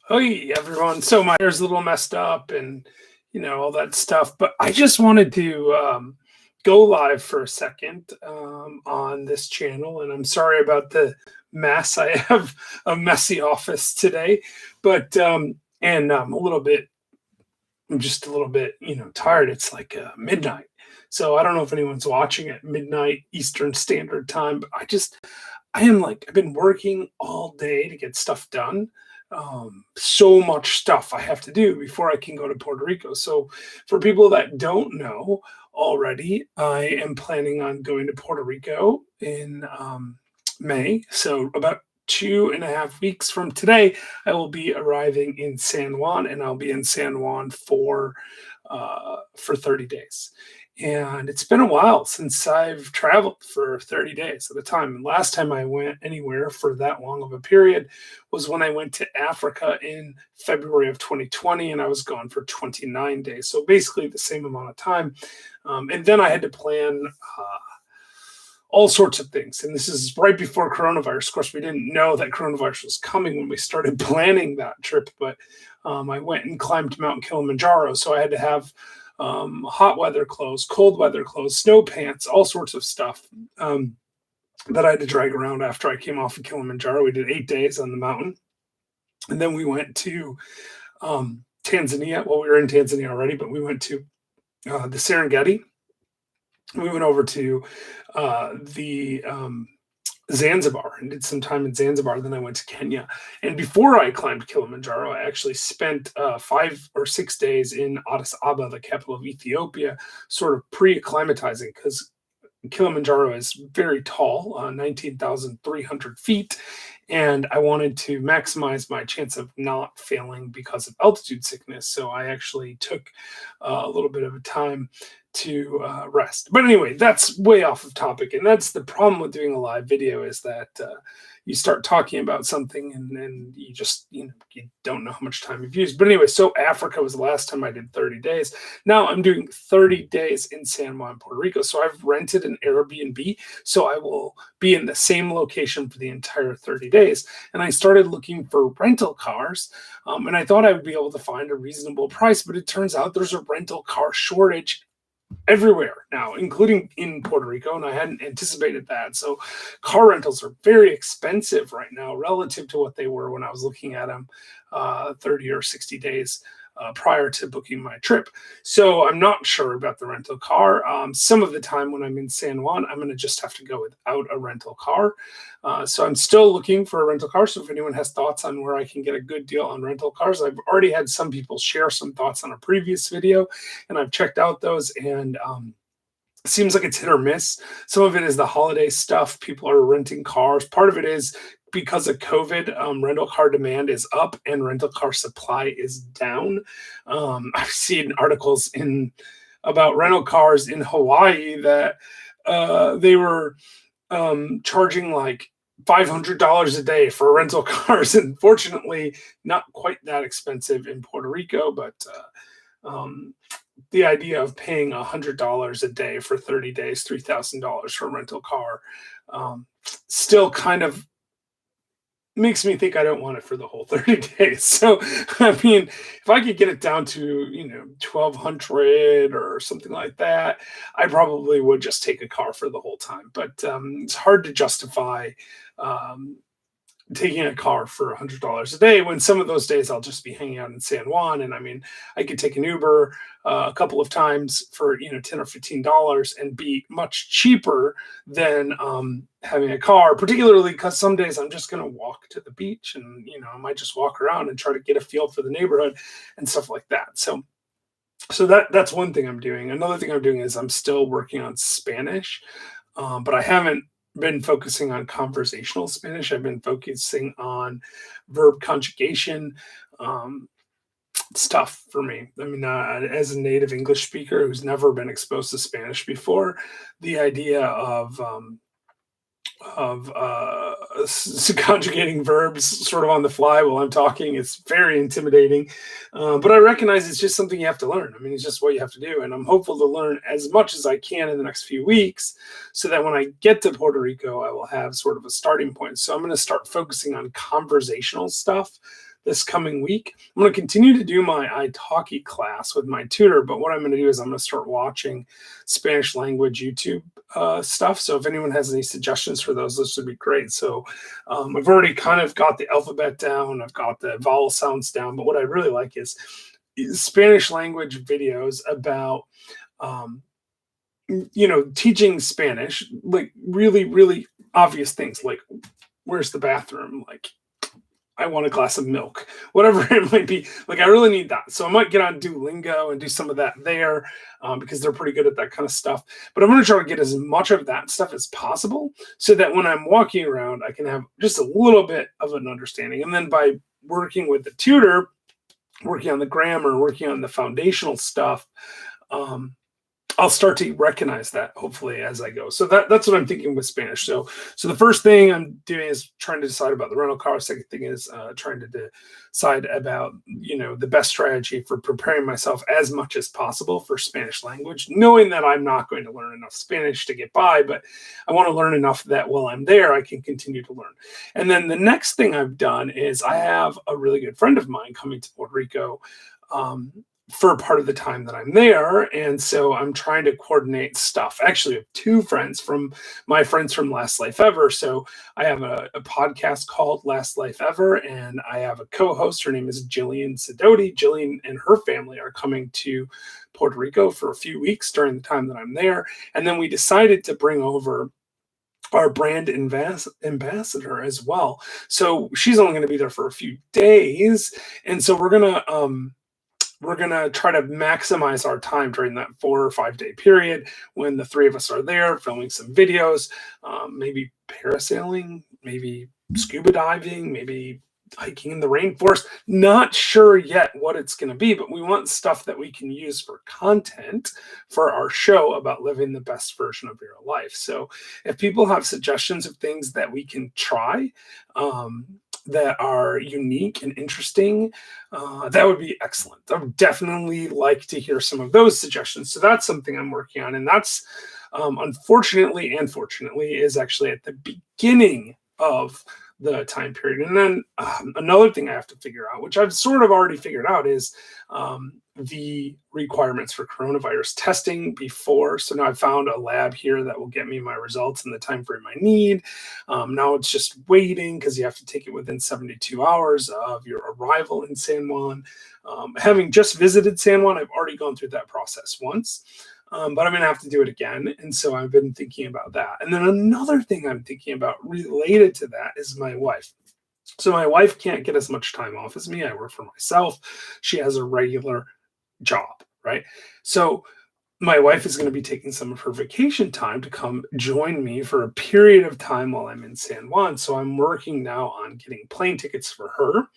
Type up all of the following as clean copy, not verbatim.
Hey everyone. So my hair's a little messed up and all that stuff, but I just wanted to go live for a second on this channel, and I'm sorry about the mess. I have a messy office today, but and I'm just a little bit tired. It's like midnight, so I don't know if anyone's watching at midnight Eastern Standard Time, but I am like, I've been working all day to get stuff done. So much stuff I have to do before I can go to Puerto Rico. So, for people that don't know already, I am planning on going to Puerto Rico in May. So, about 2.5 weeks from today, I will be arriving in San Juan, and I'll be in San Juan for 30 days. And it's been a while since I've traveled for 30 days at a time. And last time I went anywhere for that long of a period was when I went to Africa in February of 2020, and I was gone for 29 days. So basically the same amount of time. And then I had to plan all sorts of things. And this is right before coronavirus. Of course, we didn't know that coronavirus was coming when we started planning that trip, but I went and climbed Mount Kilimanjaro. So I had to have hot weather clothes, cold weather clothes, snow pants, all sorts of stuff that I had to drag around after I came off of Kilimanjaro. We did 8 days on the mountain. And then we went to Tanzania. Well, we were in Tanzania already, but we went to the Serengeti. We went over to the Zanzibar and did some time in Zanzibar. Then I went to Kenya. And before I climbed Kilimanjaro, I actually spent 5 or 6 days in Addis Ababa, the capital of Ethiopia, sort of pre-acclimatizing, because Kilimanjaro is very tall, 19,300 feet, and I wanted to maximize my chance of not failing because of altitude sickness. So I actually took a little bit of a time to rest. But anyway, that's way off of topic, and that's the problem with doing a live video, is that you start talking about something and you just you don't know how much time you've used. But anyway, so Africa was the last time I did 30 days. Now I'm doing 30 days in San Juan, Puerto Rico. So I've rented an Airbnb, so I will be in the same location for the entire 30 days. And I started looking for rental cars, and I thought I would be able to find a reasonable price, but it turns out there's a rental car shortage everywhere now, including in Puerto Rico, and I hadn't anticipated that. So car rentals are very expensive right now relative to what they were when I was looking at them 30 or 60 days prior to booking my trip. So I'm not sure about the rental car. Some of the time when I'm in San Juan, I'm going to just have to go without a rental car. So I'm still looking for a rental car. So if anyone has thoughts on where I can get a good deal on rental cars, I've already had some people share some thoughts on a previous video, and I've checked out those, and it seems like it's hit or miss. Some of it is the holiday stuff. People are renting cars. Part of it is because of COVID, rental car demand is up and rental car supply is down. I've seen articles about rental cars in Hawaii that they were charging like $500 a day for rental cars. And fortunately, not quite that expensive in Puerto Rico, but the idea of paying $100 a day for 30 days, $3,000 for a rental car, still kind of makes me think I don't want it for the whole 30 days. So, I mean, if I could get it down to, 1,200 or something like that, I probably would just take a car for the whole time. But it's hard to justify um, taking a car for $100 a day when some of those days I'll just be hanging out in San Juan. And I mean, I could take an Uber a couple of times for $10 or $15 and be much cheaper than having a car, particularly because some days I'm just going to walk to the beach, and I might just walk around and try to get a feel for the neighborhood and stuff like that. So that's one thing I'm doing. Another thing I'm doing is I'm still working on Spanish, but I haven't been focusing on conversational Spanish. I've been focusing on verb conjugation stuff for me. I mean, as a native English speaker who's never been exposed to Spanish before, the idea of conjugating verbs sort of on the fly while I'm talking is very intimidating. But I recognize it's just something you have to learn. I mean, it's just what you have to do. And I'm hopeful to learn as much as I can in the next few weeks so that when I get to Puerto Rico, I will have sort of a starting point. So I'm going to start focusing on conversational stuff this coming week. I'm going to continue to do my Italki class with my tutor, but what I'm going to do is I'm going to start watching Spanish language YouTube stuff. So if anyone has any suggestions for those, this would be great. So I've already kind of got the alphabet down. I've got the vowel sounds down, but what I really like is Spanish language videos about, teaching Spanish, like really, really obvious things like, where's the bathroom? Like, I want a glass of milk, whatever it might be. Like, I really need that. So I might get on Duolingo and do some of that there because they're pretty good at that kind of stuff. But I'm going to try to get as much of that stuff as possible so that when I'm walking around, I can have just a little bit of an understanding. And then by working with the tutor, working on the grammar, working on the foundational stuff, I'll start to recognize that hopefully as I go. So that's what I'm thinking with Spanish. So the first thing I'm doing is trying to decide about the rental car. Second thing is trying to decide about, the best strategy for preparing myself as much as possible for Spanish language, knowing that I'm not going to learn enough Spanish to get by, but I want to learn enough that while I'm there, I can continue to learn. And then the next thing I've done is I have a really good friend of mine coming to Puerto Rico for part of the time that I'm there. And so I'm trying to coordinate stuff. Actually, I have two friends from Last Life Ever. So I have a podcast called Last Life Ever, and I have a co-host. Her name is Jillian Sidoti. Jillian and her family are coming to Puerto Rico for a few weeks during the time that I'm there. And then we decided to bring over our brand ambassador as well. So she's only going to be there for a few days. And so we're going to try to maximize our time during that 4 or 5 day period when the three of us are there filming some videos, maybe parasailing, maybe scuba diving, maybe hiking in the rainforest. Not sure yet what it's going to be, but we want stuff that we can use for content for our show about living the best version of your life. So if people have suggestions of things that we can try, that are unique and interesting, that would be excellent. I would definitely like to hear some of those suggestions. So that's something I'm working on. And that's unfortunately and fortunately is actually at the beginning of the time period. And then another thing I have to figure out, which I've sort of already figured out, is the requirements for coronavirus testing before. So now I've found a lab here that will get me my results in the time frame I need. Now it's just waiting because you have to take it within 72 hours of your arrival in San Juan. Having just visited San Juan, I've already gone through that process once. But I'm going to have to do it again. And so I've been thinking about that. And then another thing I'm thinking about related to that is my wife. So my wife can't get as much time off as me. I work for myself. She has a regular job, right? So my wife is going to be taking some of her vacation time to come join me for a period of time while I'm in San Juan. So I'm working now on getting plane tickets for her.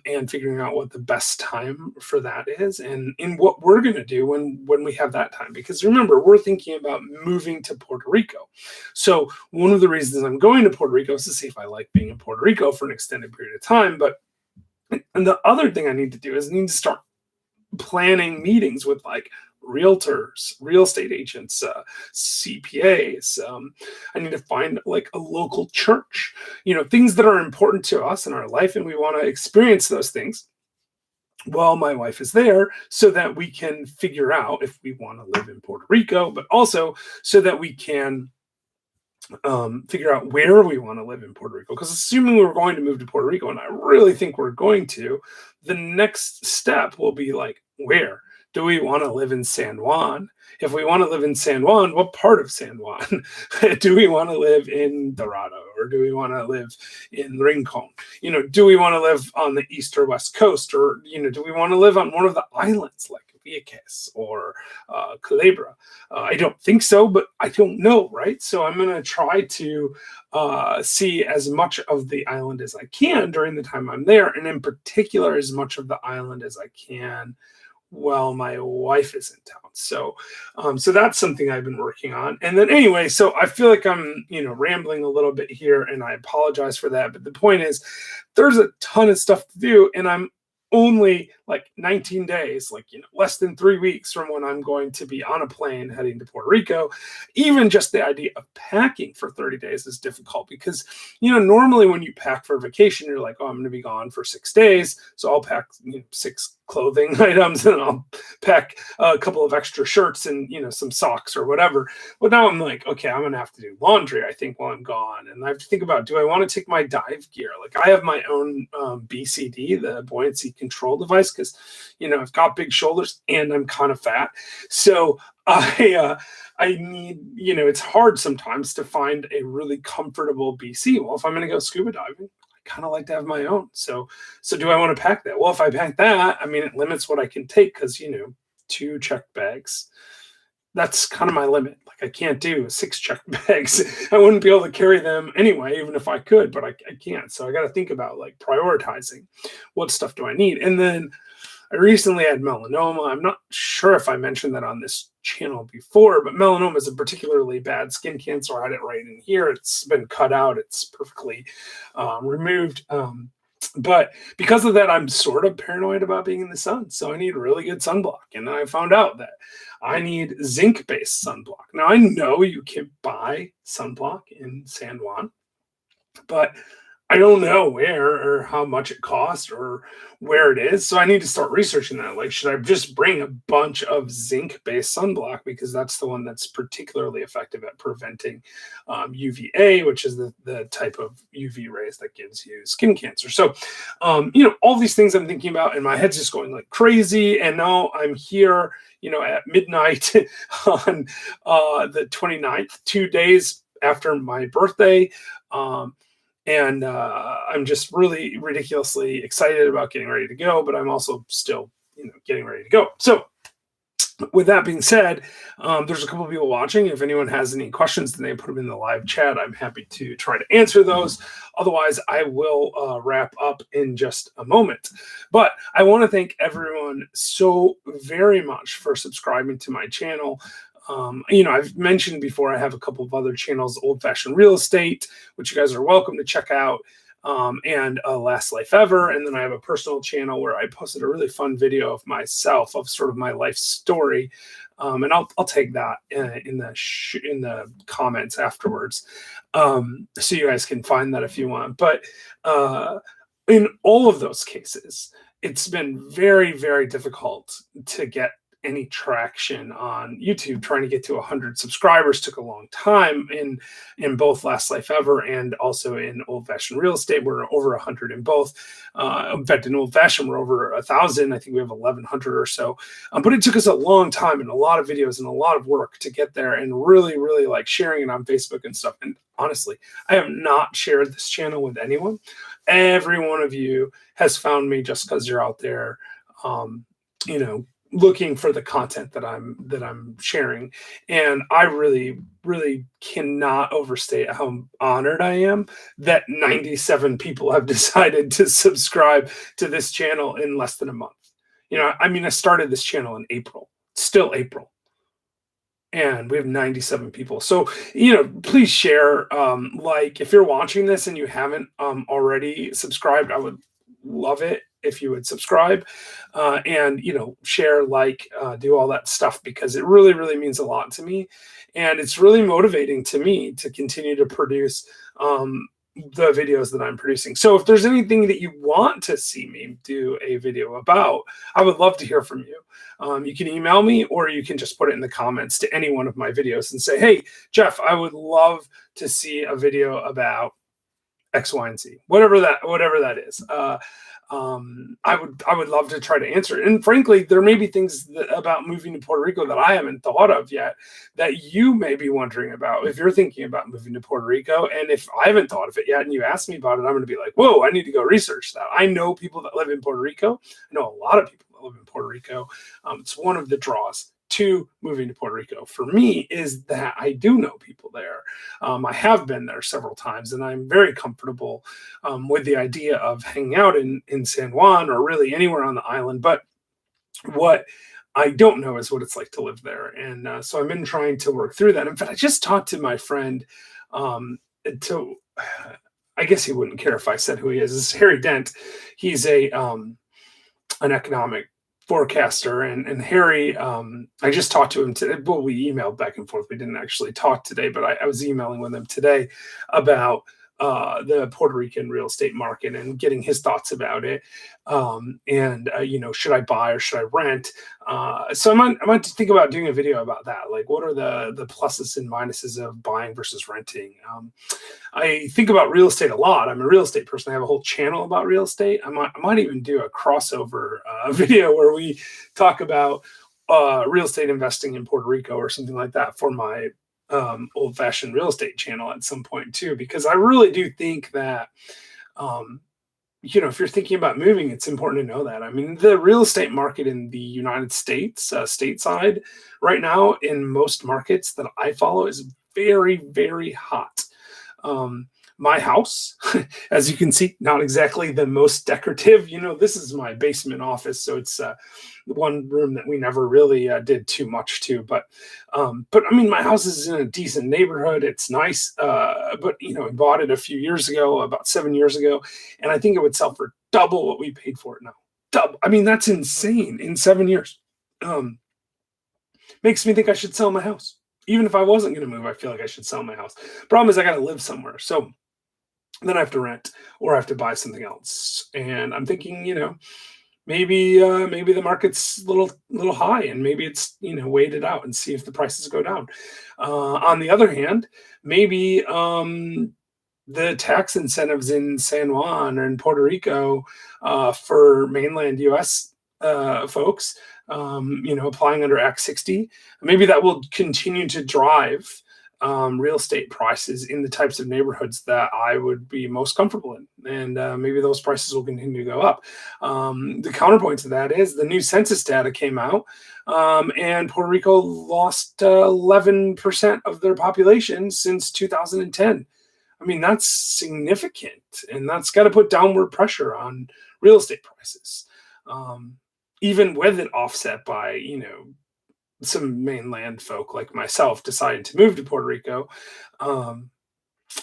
And figuring out what the best time for that is and in what we're going to do when we have that time. Because remember, we're thinking about moving to Puerto Rico. So one of the reasons I'm going to Puerto Rico is to see if I like being in Puerto Rico for an extended period of time. And the other thing I need to do is I need to start planning meetings with like realtors, real estate agents, CPAs. I need to find like a local church, things that are important to us in our life, and we want to experience those things while my wife is there so that we can figure out if we want to live in Puerto Rico, but also so that we can figure out where we want to live in Puerto Rico. Because assuming we're going to move to Puerto Rico, and I really think we're going to, the next step will be like, where? Do we want to live in San Juan? If we want to live in San Juan, what part of San Juan? Do we want to live in Dorado, or do we want to live in Rincon? Do we want to live on the east or west coast, or do we want to live on one of the islands like Vieques or Culebra? I don't think so, but I don't know, right? So I'm going to try to see as much of the island as I can during the time I'm there, and in particular, as much of the island as I can while my wife is in town. So that's something I've been working on. And then anyway, so I feel like I'm, rambling a little bit here, and I apologize for that. But the point is, there's a ton of stuff to do, and I'm only like 19 days, like, less than 3 weeks from when I'm going to be on a plane heading to Puerto Rico. Even just the idea of packing for 30 days is difficult because, normally when you pack for a vacation, you're like, oh, I'm going to be gone for 6 days. So I'll pack 6 clothing items, and I'll pack a couple of extra shirts and, some socks or whatever. But now I'm like, okay, I'm going to have to do laundry, I think, while I'm gone. And I have to think about, do I want to take my dive gear? Like, I have my own BCD, the buoyancy control device, because, I've got big shoulders and I'm kind of fat. So I need, it's hard sometimes to find a really comfortable BC. Well, if I'm going to go scuba diving, I kind of like to have my own. So do I want to pack that? Well, if I pack that, I mean, it limits what I can take because, 2 check bags. That's kind of my limit. Like, I can't do 6 check bags. I wouldn't be able to carry them anyway, even if I could, but I can't. So I got to think about like prioritizing what stuff do I need. And then I recently had melanoma. I'm not sure if I mentioned that on this channel before, but melanoma is a particularly bad skin cancer. I had it right in here. It's been cut out. It's perfectly removed. But because of that, I'm sort of paranoid about being in the sun. So I need really good sunblock. And then I found out that I need zinc-based sunblock. Now, I know you can buy sunblock in San Juan, but I don't know where or how much it costs or where it is. So I need to start researching that. Like, should I just bring a bunch of zinc-based sunblock because that's the one that's particularly effective at preventing UVA, which is the type of UV rays that gives you skin cancer. So, all these things I'm thinking about, and my head's just going like crazy. And now I'm here, at midnight on the 29th, 2 days after my birthday. And I'm just really ridiculously excited about getting ready to go, but I'm also still, getting ready to go. So with that being said, there's a couple of people watching. If anyone has any questions, then they put them in the live chat. I'm happy to try to answer those. Otherwise, I will wrap up in just a moment. But I want to thank everyone so very much for subscribing to my channel. I've mentioned before, I have a couple of other channels, Old Fashioned Real Estate, which you guys are welcome to check out, and Last Life Ever. And then I have a personal channel where I posted a really fun video of myself, of sort of my life story. And I'll tag that in the comments afterwards. So you guys can find that if you want. But in all of those cases, it's been very, very difficult to get any traction on YouTube. Trying to get to 100 subscribers took a long time in both Last Life Ever and also in Old Fashioned Real Estate. We're over 100 in both. In fact, in Old Fashioned, we're over 1,000. I think we have 1,100 or so. But it took us a long time and a lot of videos and a lot of work to get there, and really, really like sharing it on Facebook and stuff. And honestly, I have not shared this channel with anyone. Every one of you has found me just because you're out there, looking for the content that I'm sharing. And I really, really cannot overstate how honored I am that 97 people have decided to subscribe to this channel in less than a month. I started this channel in April, still April, and we have 97 people. So, please share, if you're watching this and you haven't already subscribed, I would love it if you would subscribe, and share, do all that stuff, because it really, really means a lot to me, and it's really motivating to me to continue to produce the videos that I'm producing. So if there's anything that you want to see me do a video about, I would love to hear from you. You can email me, or you can just put it in the comments to any one of my videos and say, hey, Jeff, I would love to see a video about X, Y, and Z, whatever that is. I would love to try to answer it. And frankly, there may be things about moving to Puerto Rico that I haven't thought of yet that you may be wondering about if you're thinking about moving to Puerto Rico. And if I haven't thought of it yet and you ask me about it, I'm going to be like, whoa, I need to go research that. I know people that live in Puerto Rico. I know a lot of people that live in Puerto Rico. It's one of the draws to moving to Puerto Rico for me, is that I do know people there. I have been there several times, and I'm very comfortable with the idea of hanging out in San Juan, or really anywhere on the island. But what I don't know is what it's like to live there. And so I've been trying to work through that. In fact, I just talked to my friend, I guess he wouldn't care if I said who he is. This is Harry Dent. He's a an economic forecaster, and Harry, I just talked to him today. Well, we emailed back and forth. We didn't actually talk today, but I was emailing with him today about the Puerto Rican real estate market and getting his thoughts about it. And should I buy or should I rent? So I might think about doing a video about that. Like, what are the pluses and minuses of buying versus renting? I think about real estate a lot. I'm a real estate person. I have a whole channel about real estate. I might even do a crossover video where we talk about real estate investing in Puerto Rico or something like that for my old fashioned real estate channel at some point too, because I really do think that, um, if you're thinking about moving, it's important to know that. I mean, the real estate market in the United States, stateside, right now, in most markets that I follow, is very, very hot. Um, my house, as you can see, not exactly the most decorative. This is my basement office, so it's one room that we never really did too much to. But I mean, my house is in a decent neighborhood. It's nice, but I bought it a few years ago, about 7 years ago, and I think it would sell for double what we paid for it now. Double. I mean, that's insane in 7 years. Um, Makes me think I should sell my house. Even if I wasn't going to move, I feel like I should sell my house. Problem is, I got to live somewhere. So then I have to rent or I have to buy something else. And I'm thinking, maybe the market's little high, and maybe it's wait it out and see if the prices go down. On the other hand, maybe the tax incentives in San Juan or in Puerto Rico for mainland U.S. Folks, applying under Act 60, maybe that will continue to drive real estate prices in the types of neighborhoods that I would be most comfortable in. And maybe those prices will continue to go up. The counterpoint to that is the new census data came out, and Puerto Rico lost 11% of their population since 2010. I mean, that's significant, and that's got to put downward pressure on real estate prices. Even with it offset by, some mainland folk like myself decided to move to Puerto Rico. Um,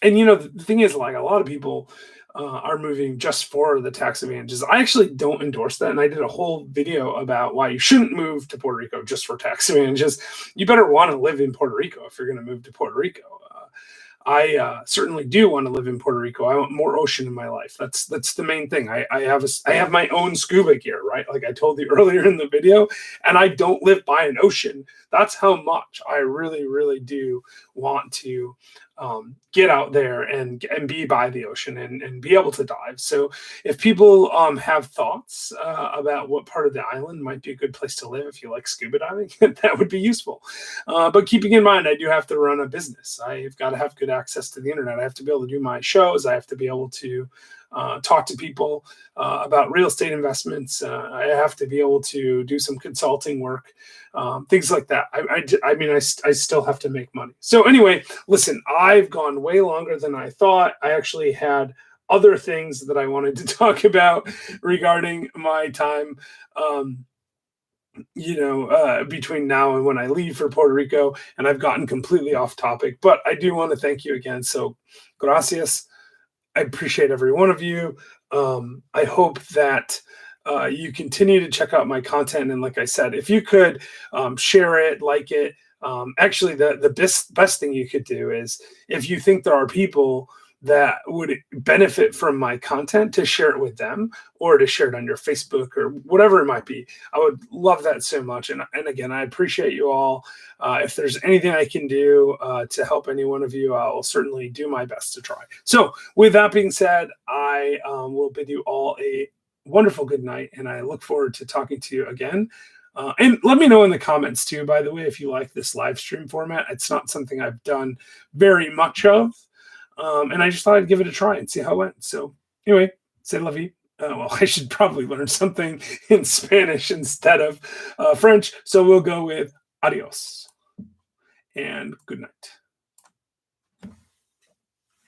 and the thing is, like, a lot of people are moving just for the tax advantages. I actually don't endorse that, and I did a whole video about why you shouldn't move to Puerto Rico just for tax advantages. You better want to live in Puerto Rico if you're going to move to Puerto Rico. I certainly do want to live in Puerto Rico. I want more ocean in my life. That's the main thing. I have my own scuba gear, right? Like I told you earlier in the video, and I don't live by an ocean. That's how much I really, really do want to get out there and be by the ocean and be able to dive. So if people have thoughts about what part of the island might be a good place to live if you like scuba diving, that would be useful. But keeping in mind, I do have to run a business. I've got to have good access to the internet. I have to be able to do my shows. I have to be able to talk to people about real estate investments. I have to be able to do some consulting work, things like that. I mean, I still have to make money. So anyway, listen, I've gone way longer than I thought. I actually had other things that I wanted to talk about regarding my time. Between now and when I leave for Puerto Rico, and I've gotten completely off topic, but I do want to thank you again. So, gracias. I appreciate every one of you. I hope that you continue to check out my content. And like I said, if you could share it, like it. Actually, the best thing you could do is, if you think there are people that would benefit from my content, to share it with them or to share it on your Facebook or whatever it might be. I would love that so much. And again, I appreciate you all. If there's anything I can do to help any one of you, I will certainly do my best to try. So with that being said, I will bid you all a wonderful good night, and I look forward to talking to you again. And let me know in the comments too, by the way, if you like this live stream format. It's not something I've done very much of. And I just thought I'd give it a try and see how it went. So anyway, say la vie. Well, I should probably learn something in Spanish instead of French. So we'll go with adios and good night.